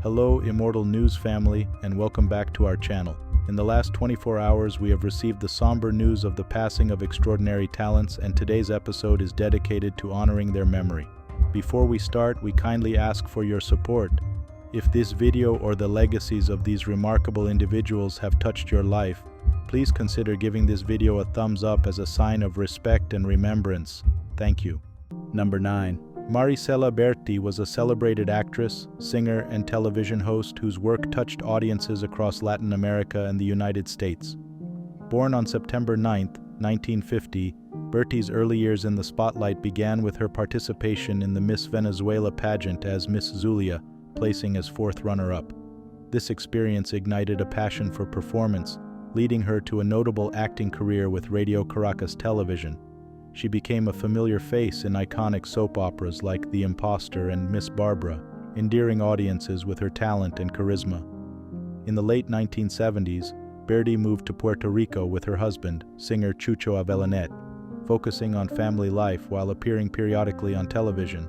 Hello, Immortal News family, and welcome back to our channel. In the last 24 hours, we have received the somber news of the passing of extraordinary talents, and today's episode is dedicated to honoring their memory. Before we start, we kindly ask for your support. If this video or the legacies of these remarkable individuals have touched your life, please consider giving this video a thumbs up as a sign of respect and remembrance. Thank you. Number 9. Marisela Berti was a celebrated actress, singer, and television host whose work touched audiences across Latin America and the United States. Born on September 9, 1950, Berti's early years in the spotlight began with her participation in the Miss Venezuela pageant as Miss Zulia, placing as fourth runner-up. This experience ignited a passion for performance, leading her to a notable acting career with Radio Caracas Television. She became a familiar face in iconic soap operas like The Imposter and Miss Barbara, endearing audiences with her talent and charisma. In the late 1970s, Berti moved to Puerto Rico with her husband, singer Chucho Avelanet, focusing on family life while appearing periodically on television.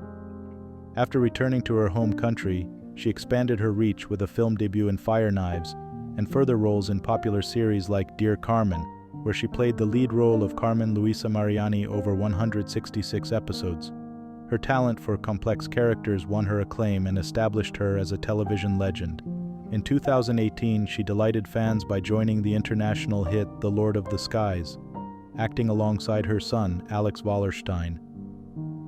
After returning to her home country, she expanded her reach with a film debut in Fire Knives and further roles in popular series like Dear Carmen, where she played the lead role of Carmen Luisa Mariani over 166 episodes. Her talent for complex characters won her acclaim and established her as a television legend. In 2018, she delighted fans by joining the international hit The Lord of the Skies, acting alongside her son, Alex Wallerstein.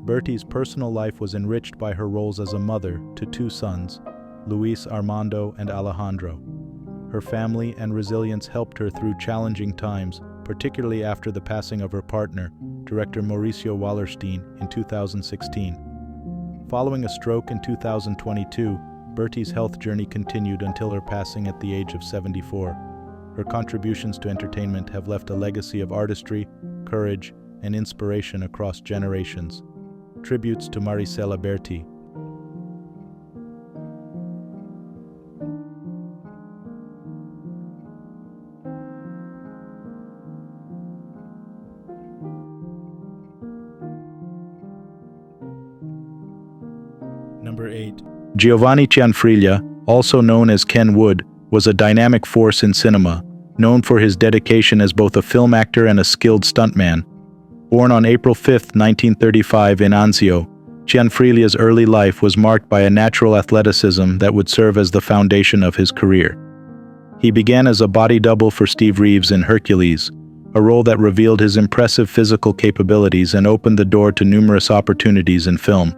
Berti's personal life was enriched by her roles as a mother to two sons, Luis Armando and Alejandro. Her family and resilience helped her through challenging times, particularly after the passing of her partner, director Mauricio Wallerstein, in 2016. Following a stroke in 2022, Berti's health journey continued until her passing at the age of 74. Her contributions to entertainment have left a legacy of artistry, courage, and inspiration across generations. Tributes to Marisela Berti. Number 8. Giovanni Cianfriglia, also known as Ken Wood, was a dynamic force in cinema, known for his dedication as both a film actor and a skilled stuntman. Born on April 5, 1935 in Anzio, Cianfriglia's early life was marked by a natural athleticism that would serve as the foundation of his career. He began as a body double for Steve Reeves in Hercules, a role that revealed his impressive physical capabilities and opened the door to numerous opportunities in film.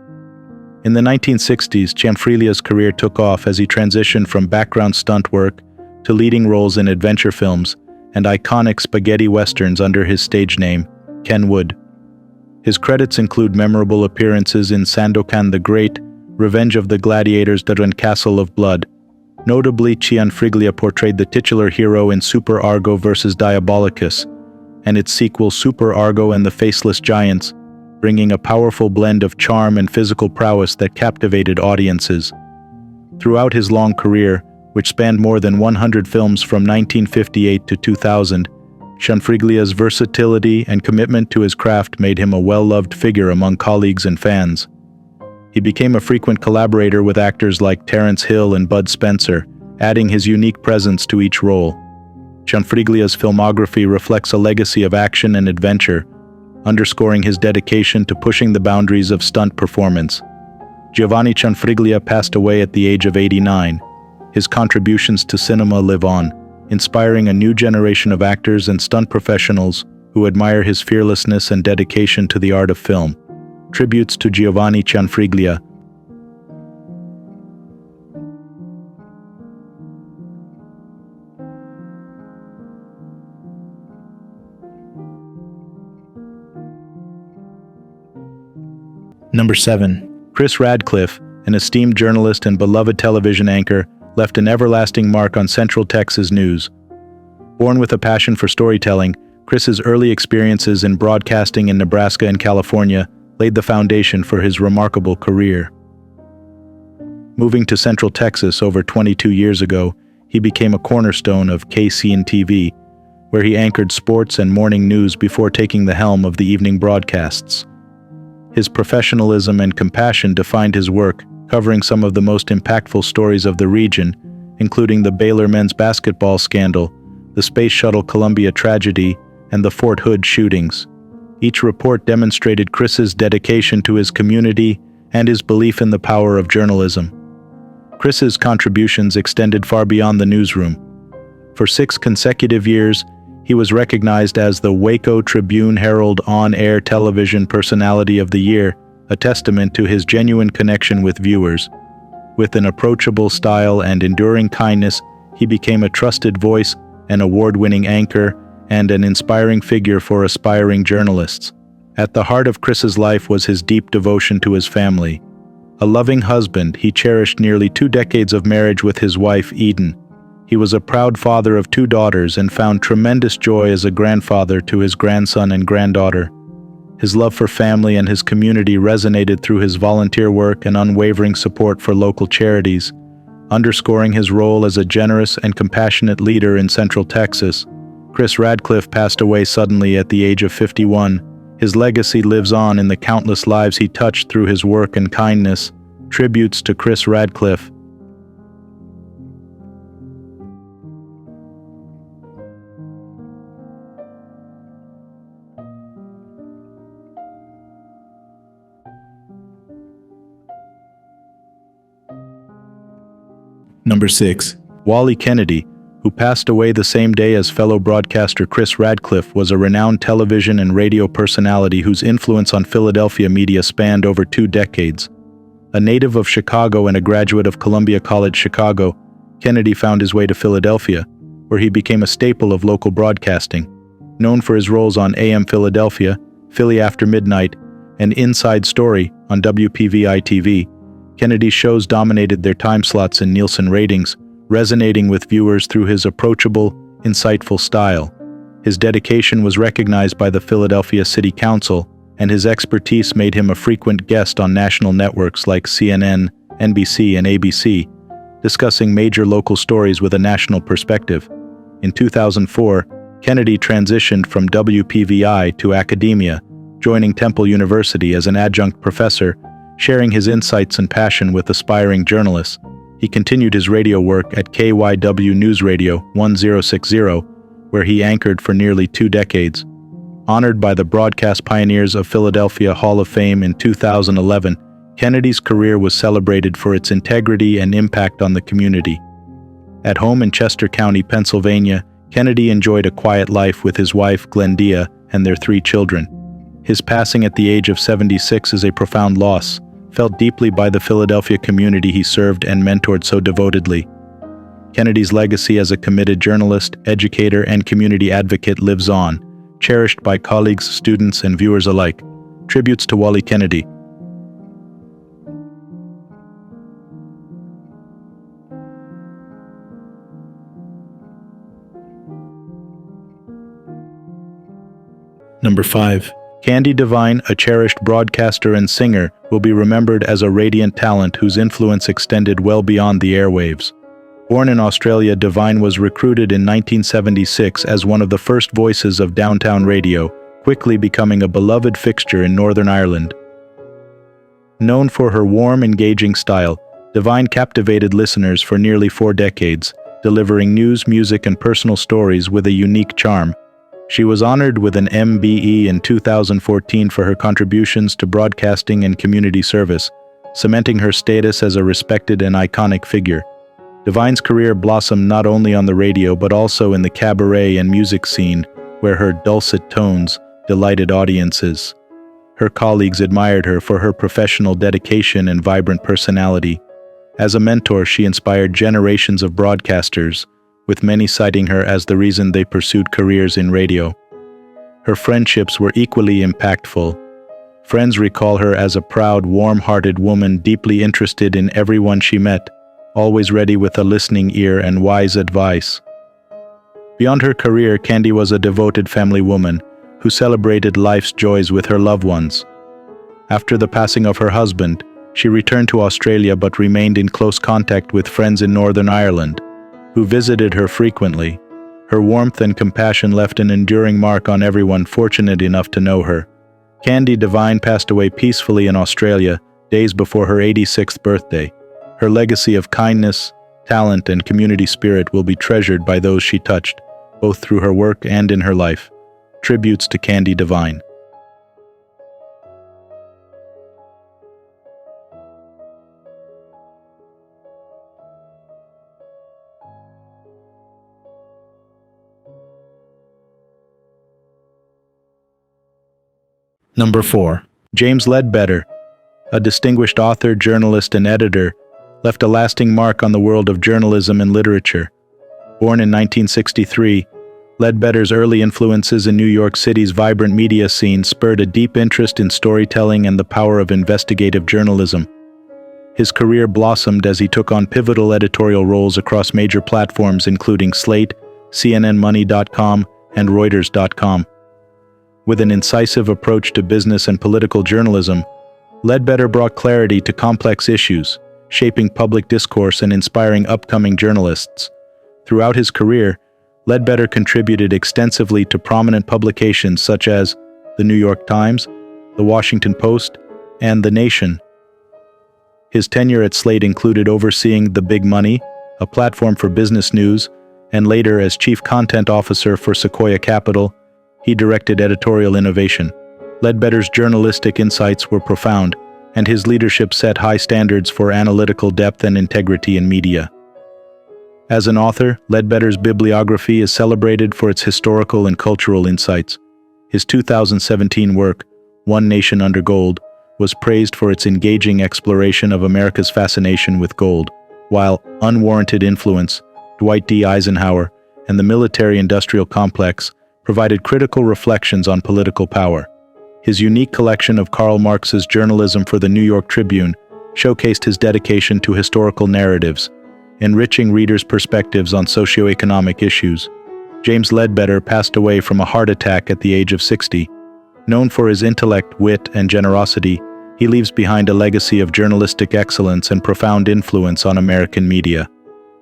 In the 1960s, Cianfriglia's career took off as he transitioned from background stunt work to leading roles in adventure films and iconic spaghetti westerns under his stage name, Ken Wood. His credits include memorable appearances in Sandokan the Great, Revenge of the Gladiators and Castle of Blood. Notably, Cianfriglia portrayed the titular hero in Super Argo vs. Diabolicus, and its sequel Super Argo and the Faceless Giants, bringing a powerful blend of charm and physical prowess that captivated audiences. Throughout his long career, which spanned more than 100 films from 1958 to 2000, Cianfriglia's versatility and commitment to his craft made him a well-loved figure among colleagues and fans. He became a frequent collaborator with actors like Terence Hill and Bud Spencer, adding his unique presence to each role. Cianfriglia's filmography reflects a legacy of action and adventure, underscoring his dedication to pushing the boundaries of stunt performance. Giovanni Cianfriglia passed away at the age of 89. His contributions to cinema live on, inspiring a new generation of actors and stunt professionals who admire his fearlessness and dedication to the art of film. Tributes to Giovanni Cianfriglia. Number 7. Chris Radcliffe, an esteemed journalist and beloved television anchor, left an everlasting mark on Central Texas news. Born with a passion for storytelling, Chris's early experiences in broadcasting in Nebraska and California laid the foundation for his remarkable career. Moving to Central Texas over 22 years ago, he became a cornerstone of KCN-TV, where he anchored sports and morning news before taking the helm of the evening broadcasts. His professionalism and compassion defined his work, covering some of the most impactful stories of the region, including the Baylor men's basketball scandal, the Space Shuttle Columbia tragedy, and the Fort Hood shootings. Each report demonstrated Chris's dedication to his community and his belief in the power of journalism. Chris's contributions extended far beyond the newsroom. For 6 consecutive years, he was recognized as the Waco Tribune-Herald On-Air Television Personality of the Year, a testament to his genuine connection with viewers. With an approachable style and enduring kindness, he became a trusted voice, an award-winning anchor, and an inspiring figure for aspiring journalists. At the heart of Chris's life was his deep devotion to his family. A loving husband, he cherished nearly 2 decades of marriage with his wife, Eden. He was a proud father of 2 daughters and found tremendous joy as a grandfather to his grandson and granddaughter. His love for family and his community resonated through his volunteer work and unwavering support for local charities, underscoring his role as a generous and compassionate leader in Central Texas. Chris Radcliffe passed away suddenly at the age of 51. His legacy lives on in the countless lives he touched through his work and kindness. Tributes to Chris Radcliffe. Number 6. Wally Kennedy, who passed away the same day as fellow broadcaster Chris Radcliffe, was a renowned television and radio personality whose influence on Philadelphia media spanned over 2 decades. A native of Chicago and a graduate of Columbia College Chicago, Kennedy found his way to Philadelphia, where he became a staple of local broadcasting. Known for his roles on AM Philadelphia, Philly After Midnight, and Inside Story on WPVI-TV, Kennedy's shows dominated their time slots in Nielsen ratings, resonating with viewers through his approachable, insightful style. His dedication was recognized by the Philadelphia City Council, and his expertise made him a frequent guest on national networks like CNN, NBC, and ABC, discussing major local stories with a national perspective. In 2004, Kennedy transitioned from WPVI to academia, joining Temple University as an adjunct professor, sharing his insights and passion with aspiring journalists. He continued his radio work at KYW News Radio 1060, where he anchored for nearly 2 decades. Honored by the Broadcast Pioneers of Philadelphia Hall of Fame in 2011, Kennedy's career was celebrated for its integrity and impact on the community. At home in Chester County, Pennsylvania, Kennedy enjoyed a quiet life with his wife, Glendea, and their 3 children. His passing at the age of 76 is a profound loss, felt deeply by the Philadelphia community he served and mentored so devotedly. Kennedy's legacy as a committed journalist, educator, and community advocate lives on, cherished by colleagues, students, and viewers alike. Tributes to Wally Kennedy. Number 5. Candy Devine, a cherished broadcaster and singer, will be remembered as a radiant talent whose influence extended well beyond the airwaves. Born in Australia, Devine was recruited in 1976 as one of the first voices of downtown radio, quickly becoming a beloved fixture in Northern Ireland. Known for her warm, engaging style, Devine captivated listeners for nearly 4 decades, delivering news, music, and personal stories with a unique charm. She was honored with an MBE in 2014 for her contributions to broadcasting and community service, cementing her status as a respected and iconic figure. Devine's career blossomed not only on the radio but also in the cabaret and music scene, where her dulcet tones delighted audiences. Her colleagues admired her for her professional dedication and vibrant personality. As a mentor, she inspired generations of broadcasters, with many citing her as the reason they pursued careers in radio. Her friendships were equally impactful. Friends recall her as a proud, warm-hearted woman deeply interested in everyone she met, always ready with a listening ear and wise advice. Beyond her career, Candy was a devoted family woman who celebrated life's joys with her loved ones. After the passing of her husband, she returned to Australia but remained in close contact with friends in Northern Ireland, who visited her frequently. Her warmth and compassion left an enduring mark on everyone fortunate enough to know her. Candy Devine passed away peacefully in Australia, days before her 86th birthday. Her legacy of kindness, talent, and community spirit will be treasured by those she touched, both through her work and in her life. Tributes to Candy Divine. Number 4. James Leadbetter, a distinguished author, journalist, and editor, left a lasting mark on the world of journalism and literature. Born in 1963, Leadbetter's early influences in New York City's vibrant media scene spurred a deep interest in storytelling and the power of investigative journalism. His career blossomed as he took on pivotal editorial roles across major platforms including Slate, CNNMoney.com, and Reuters.com. With an incisive approach to business and political journalism, Leadbetter brought clarity to complex issues, shaping public discourse and inspiring upcoming journalists. Throughout his career, Leadbetter contributed extensively to prominent publications such as The New York Times, The Washington Post, and The Nation. His tenure at Slate included overseeing The Big Money, a platform for business news, and later as Chief Content Officer for Sequoia Capital, he directed editorial innovation. Leadbetter's journalistic insights were profound, and his leadership set high standards for analytical depth and integrity in media. As an author, Leadbetter's bibliography is celebrated for its historical and cultural insights. His 2017 work, One Nation Under Gold, was praised for its engaging exploration of America's fascination with gold, while Unwarranted Influence, Dwight D. Eisenhower, and the military-industrial complex provided critical reflections on political power. His unique collection of Karl Marx's journalism for the New York Tribune showcased his dedication to historical narratives, enriching readers' perspectives on socioeconomic issues. James Leadbetter passed away from a heart attack at the age of 60. Known for his intellect, wit, and generosity, he leaves behind a legacy of journalistic excellence and profound influence on American media.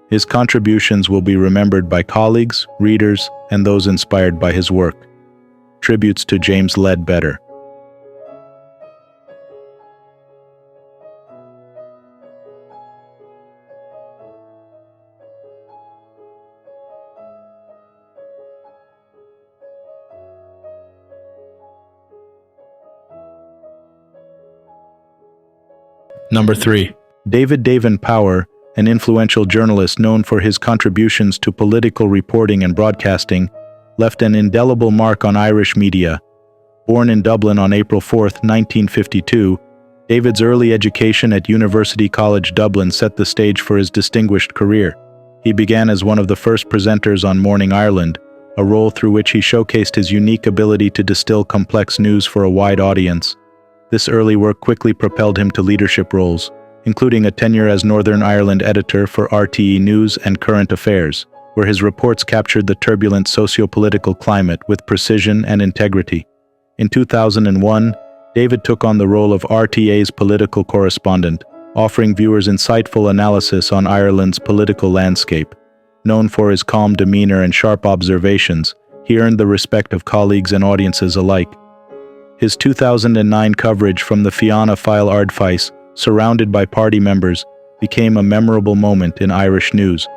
His contributions will be remembered by colleagues, readers, and those inspired by his work. Tributes to James Leadbetter. Number 3. Dav Power, an influential journalist known for his contributions to political reporting and broadcasting, left an indelible mark on Irish media. Born in Dublin on April 4, 1952, David's early education at University College Dublin set the stage for his distinguished career. He began as one of the first presenters on Morning Ireland, a role through which he showcased his unique ability to distill complex news for a wide audience. This early work quickly propelled him to leadership roles, including a tenure as Northern Ireland editor for RTE News and Current Affairs, where his reports captured the turbulent socio-political climate with precision and integrity. In 2001, David took on the role of RTA's political correspondent, offering viewers insightful analysis on Ireland's political landscape. Known for his calm demeanor and sharp observations, he earned the respect of colleagues and audiences alike. His 2009 coverage from the Fianna Fáil Ardfeis, surrounded by party members, became a memorable moment in Irish news.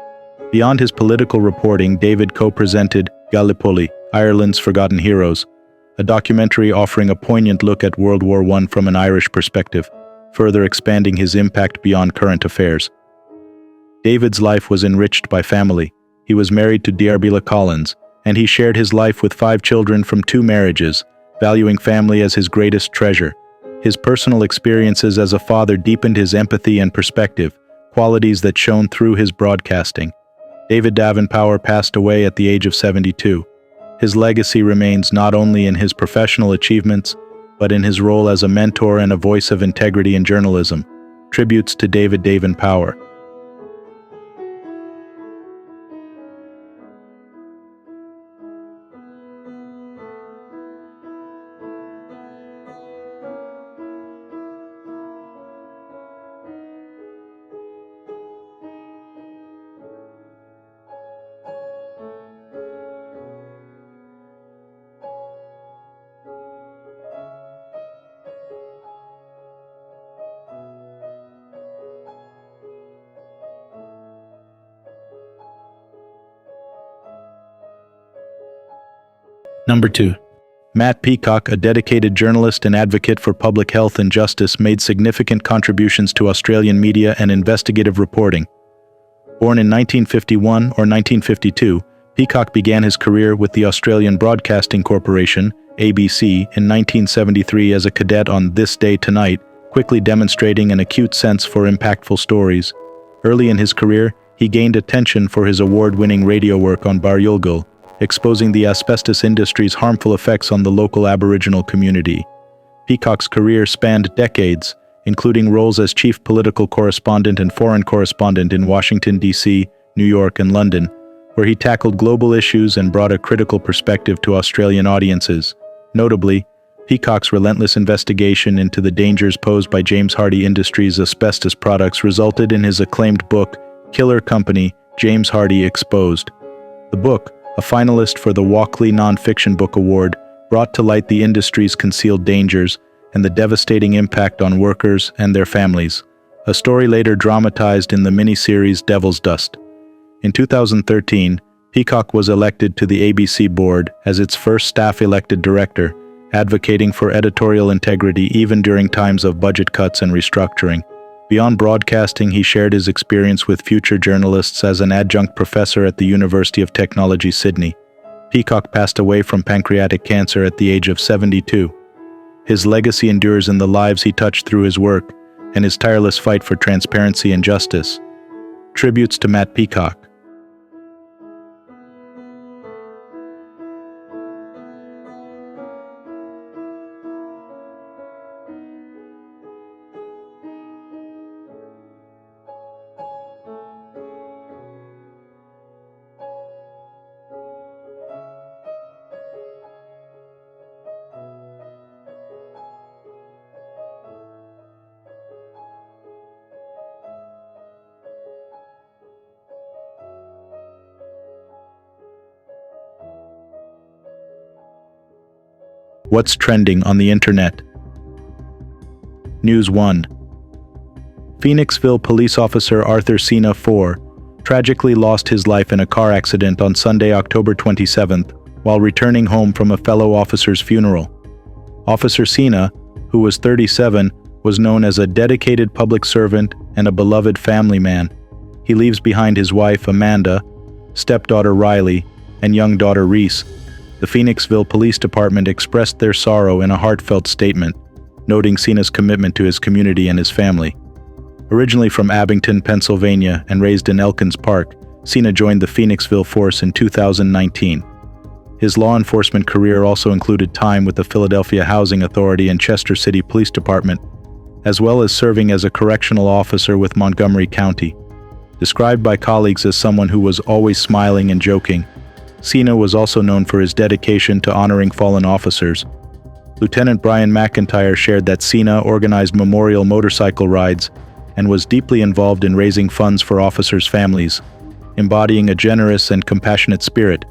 Beyond his political reporting, David co-presented Gallipoli, Ireland's Forgotten Heroes, a documentary offering a poignant look at World War I from an Irish perspective, further expanding his impact beyond current affairs. David's life was enriched by family. He was married to Diarbila Collins, and he shared his life with 5 children from 2 marriages, valuing family as his greatest treasure. His personal experiences as a father deepened his empathy and perspective, qualities that shone through his broadcasting. Dav Power passed away at the age of 72. His legacy remains not only in his professional achievements, but in his role as a mentor and a voice of integrity in journalism. Tributes to Dav Power. Number 2. Matt Peacock, a dedicated journalist and advocate for public health and justice, made significant contributions to Australian media and investigative reporting. Born in 1951 or 1952, Peacock began his career with the Australian Broadcasting Corporation, ABC, in 1973 as a cadet on This Day Tonight, quickly demonstrating an acute sense for impactful stories. Early in his career, he gained attention for his award-winning radio work on Baryolgal, exposing the asbestos industry's harmful effects on the local Aboriginal community. Peacock's career spanned decades, including roles as chief political correspondent and foreign correspondent in Washington, D.C., New York, and London, where he tackled global issues and brought a critical perspective to Australian audiences. Notably, Peacock's relentless investigation into the dangers posed by James Hardie Industries' asbestos products resulted in his acclaimed book, Killer Company, James Hardie Exposed. The book, a finalist for the Walkley Non-Fiction Book Award, brought to light the industry's concealed dangers and the devastating impact on workers and their families, a story later dramatized in the miniseries Devil's Dust. In 2013, Peacock was elected to the ABC board as its first staff-elected director, advocating for editorial integrity even during times of budget cuts and restructuring. Beyond broadcasting, he shared his experience with future journalists as an adjunct professor at the University of Technology, Sydney. Peacock passed away from pancreatic cancer at the age of 72. His legacy endures in the lives he touched through his work and his tireless fight for transparency and justice. Tributes to Matt Peacock. What's trending on the internet? News 1. Phoenixville police officer Arthur Cena, 4, tragically lost his life in a car accident on Sunday, October 27th, while returning home from a fellow officer's funeral. Officer Cena, who was 37, was known as a dedicated public servant and a beloved family man. He leaves behind his wife, Amanda, stepdaughter Riley, and young daughter Reese. The Phoenixville Police Department expressed their sorrow in a heartfelt statement, noting Cena's commitment to his community and his family. Originally from Abington, Pennsylvania, and raised in Elkins Park, Cena joined the Phoenixville force in 2019. His law enforcement career also included time with the Philadelphia Housing Authority and Chester City Police Department, as well as serving as a correctional officer with Montgomery County. Described by colleagues as someone who was always smiling and joking, Cena was also known for his dedication to honoring fallen officers. Lieutenant Brian McIntyre shared that Cena organized memorial motorcycle rides and was deeply involved in raising funds for officers' families. Embodying a generous and compassionate spirit,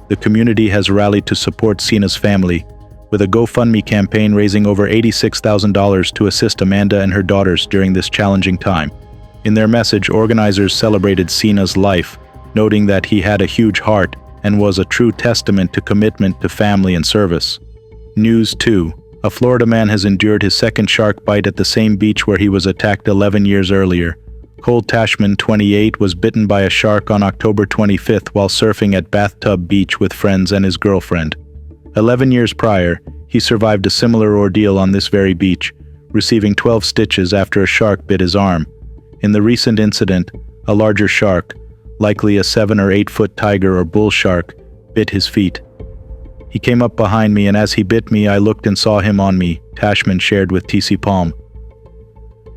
the community has rallied to support Cena's family, with a GoFundMe campaign raising over $86,000 to assist Amanda and her daughters during this challenging time. In their message, organizers celebrated Cena's life, noting that he had a huge heart and was a true testament to commitment to family and service. News 2. A Florida man has endured his second shark bite at the same beach where he was attacked 11 years earlier. Cole Tashman, 28, was bitten by a shark on October 25th while surfing at Bathtub Beach with friends and his girlfriend. 11 years prior, he survived a similar ordeal on this very beach, receiving 12 stitches after a shark bit his arm. In the recent incident, a larger shark, likely a 7 or 8 foot tiger or bull shark, bit his feet. He came up behind me, and as he bit me, I looked and saw him on me, Tashman shared with TC Palm.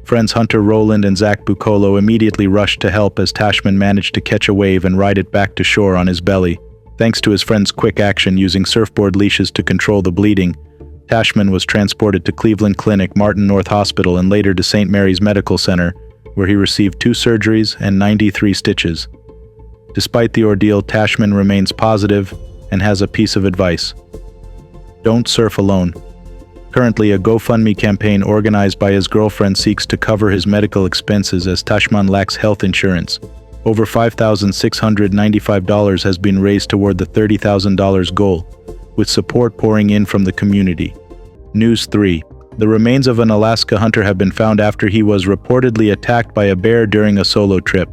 Friends Hunter Rowland and Zach Bucolo immediately rushed to help as Tashman managed to catch a wave and ride it back to shore on his belly. Thanks to his friends' quick action using surfboard leashes to control the bleeding, Tashman was transported to Cleveland Clinic, Martin North Hospital, and later to St. Mary's Medical Center, where he received 2 surgeries and 93 stitches. Despite the ordeal, Tashman remains positive and has a piece of advice. Don't surf alone. Currently, a GoFundMe campaign organized by his girlfriend seeks to cover his medical expenses as Tashman lacks health insurance. Over $5,695 has been raised toward the $30,000 goal, with support pouring in from the community. News 3. The remains of an Alaska hunter have been found after he was reportedly attacked by a bear during a solo trip.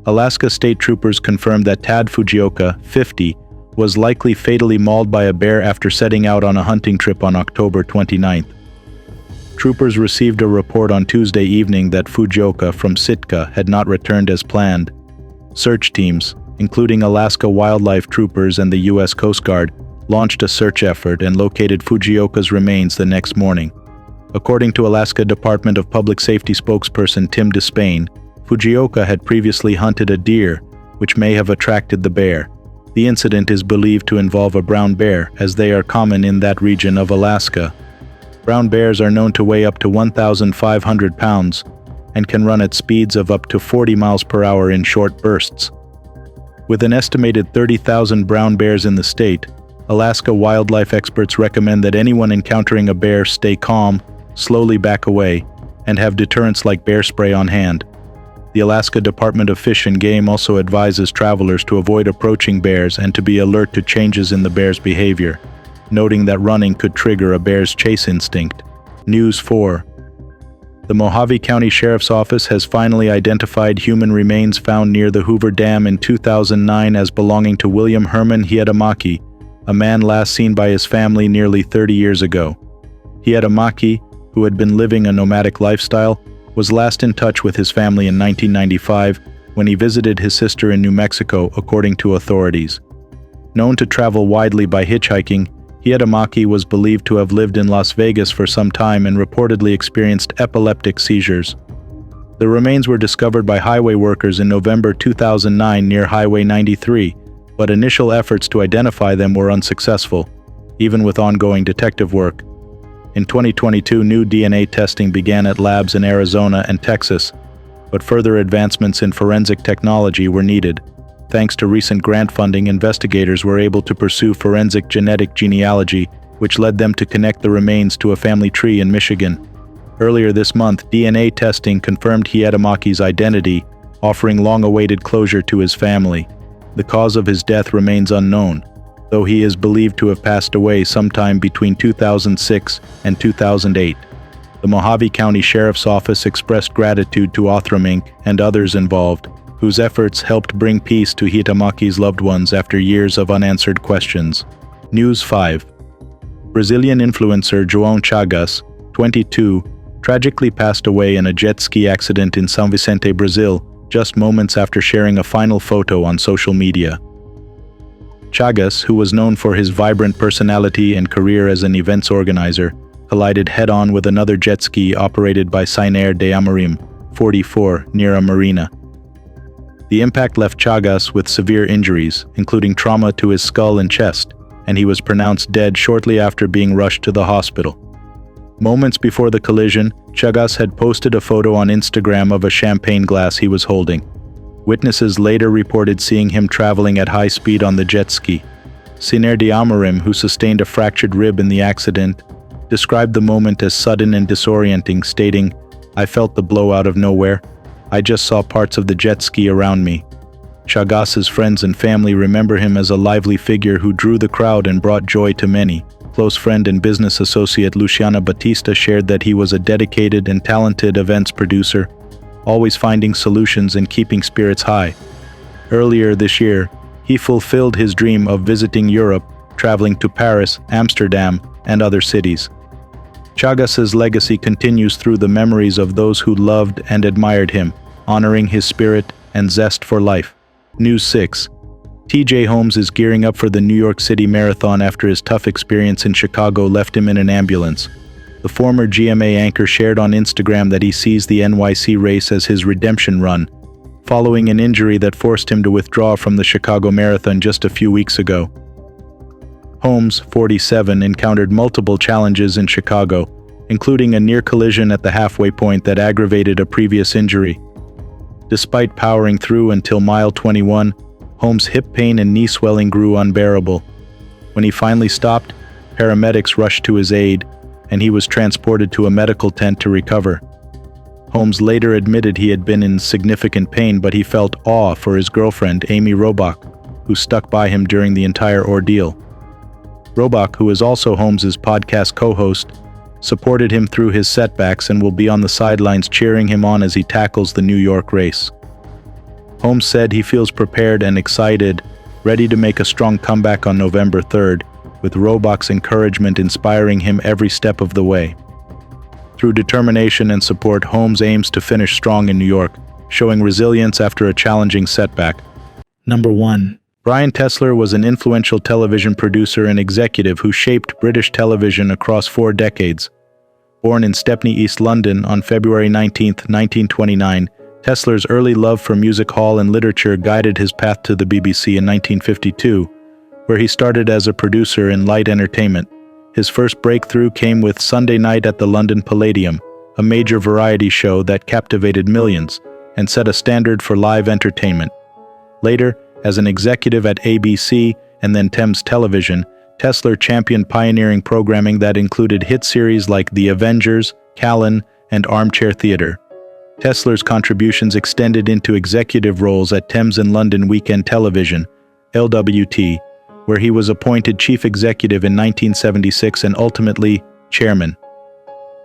Alaska state troopers confirmed that Tad Fujioka, 50, was likely fatally mauled by a bear after setting out on a hunting trip on October 29. Troopers received a report on Tuesday evening that Fujioka from Sitka had not returned as planned. Search teams, including Alaska wildlife troopers and the U.S. Coast Guard, launched a search effort and located Fujioka's remains the next morning. According to Alaska Department of Public Safety spokesperson Tim Despain, Fujioka had previously hunted a deer, which may have attracted the bear. The incident is believed to involve a brown bear, as they are common in that region of Alaska. Brown bears are known to weigh up to 1,500 pounds and can run at speeds of up to 40 miles per hour in short bursts. With an estimated 30,000 brown bears in the state, Alaska wildlife experts recommend that anyone encountering a bear stay calm, slowly back away, and have deterrents like bear spray on hand. The Alaska Department of Fish and Game also advises travelers to avoid approaching bears and to be alert to changes in the bear's behavior, noting that running could trigger a bear's chase instinct. News 4. The Mojave County Sheriff's Office has finally identified human remains found near the Hoover Dam in 2009 as belonging to William Herman Hiatamaki, a man last seen by his family nearly 30 years ago. Hiatamaki, who had been living a nomadic lifestyle, was last in touch with his family in 1995 when he visited his sister in New Mexico, according to authorities. Known to travel widely by hitchhiking, Hiatamaki was believed to have lived in Las Vegas for some time and reportedly experienced epileptic seizures. The remains were discovered by highway workers in November 2009 near Highway 93, but initial efforts to identify them were unsuccessful, even with ongoing detective work. In 2022, new DNA testing began at labs in Arizona and Texas, but further advancements in forensic technology were needed. Thanks to recent grant funding, investigators were able to pursue forensic genetic genealogy, which led them to connect the remains to a family tree in Michigan. Earlier this month, DNA testing confirmed Hiatamaki's identity, offering long-awaited closure to his family. The cause of his death remains unknown, though he is believed to have passed away sometime between 2006 and 2008. The Mojave County Sheriff's Office expressed gratitude to Othram Inc. and others involved, whose efforts helped bring peace to Hiatamaki's loved ones after years of unanswered questions. News 5. Brazilian influencer Jang Chagas, 22, tragically passed away in a jet ski accident in São Vicente, Brazil, just moments after sharing a final photo on social media. Chagas, who was known for his vibrant personality and career as an events organizer, collided head-on with another jet ski operated by Sainer de Amorim, 44, near a marina. The impact left Chagas with severe injuries, including trauma to his skull and chest, and he was pronounced dead shortly after being rushed to the hospital. Moments before the collision, Chagas had posted a photo on Instagram of a champagne glass he was holding. Witnesses later reported seeing him traveling at high speed on the jet ski. Sainer de Amorim, who sustained a fractured rib in the accident, described the moment as sudden and disorienting, stating, "I felt the blow out of nowhere. I just saw parts of the jet ski around me." Chagas's friends and family remember him as a lively figure who drew the crowd and brought joy to many. Close friend and business associate Luciana Batista shared that he was a dedicated and talented events producer, always finding solutions and keeping spirits high. Earlier this year, he fulfilled his dream of visiting Europe, traveling to Paris, Amsterdam, and other cities. Chagas's legacy continues through the memories of those who loved and admired him, honoring his spirit and zest for life. News 6. TJ Holmes is gearing up for the New York City Marathon after his tough experience in Chicago left him in an ambulance. The former GMA anchor shared on Instagram that he sees the NYC race as his redemption run, following an injury that forced him to withdraw from the Chicago Marathon just a few weeks ago. Holmes, 47, encountered multiple challenges in Chicago, including a near collision at the halfway point that aggravated a previous injury. Despite powering through until mile 21, Holmes' hip pain and knee swelling grew unbearable. When he finally stopped, paramedics rushed to his aid, and he was transported to a medical tent to recover. Holmes later admitted he had been in significant pain, but he felt awe for his girlfriend, Amy Robach, who stuck by him during the entire ordeal. Robach, who is also Holmes's podcast co-host, supported him through his setbacks and will be on the sidelines cheering him on as he tackles the New York race. Holmes said he feels prepared and excited, ready to make a strong comeback on November 3rd, with Robach's encouragement inspiring him every step of the way. Through determination and support, Holmes aims to finish strong in New York, showing resilience after a challenging setback. Number 1. Brian Tesler was an influential television producer and executive who shaped British television across 4 decades. Born in Stepney, East London on February 19, 1929, Tesler's early love for music hall and literature guided his path to the BBC in 1952, where he started as a producer in light entertainment. His first breakthrough came with Sunday Night at the London Palladium, a major variety show that captivated millions and set a standard for live entertainment. Later, as an executive at ABC and then Thames Television, Tesler championed pioneering programming that included hit series like The Avengers, Callan, and Armchair Theatre. Tesler's contributions extended into executive roles at Thames and London Weekend Television, LWT, where he was appointed chief executive in 1976 and ultimately chairman.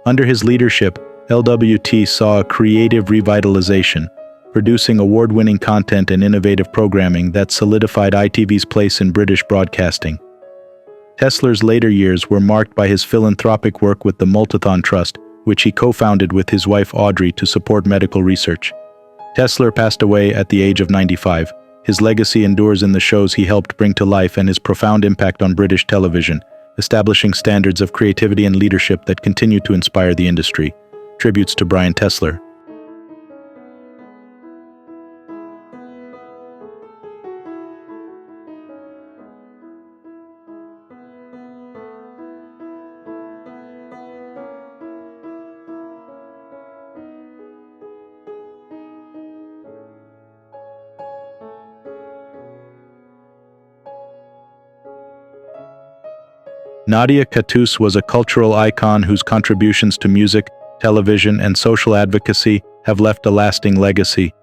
Under his leadership, LWT saw a creative revitalization, producing award-winning content and innovative programming that solidified ITV's place in British broadcasting. Tesler's later years were marked by his philanthropic work with the Multithon Trust, which he co-founded with his wife Audrey to support medical research. Tesler passed away at the age of 95. His legacy endures in the shows he helped bring to life and his profound impact on British television, establishing standards of creativity and leadership that continue to inspire the industry. Tributes to Brian Tesler. Nadia Katous was a cultural icon whose contributions to music, television, and social advocacy have left a lasting legacy.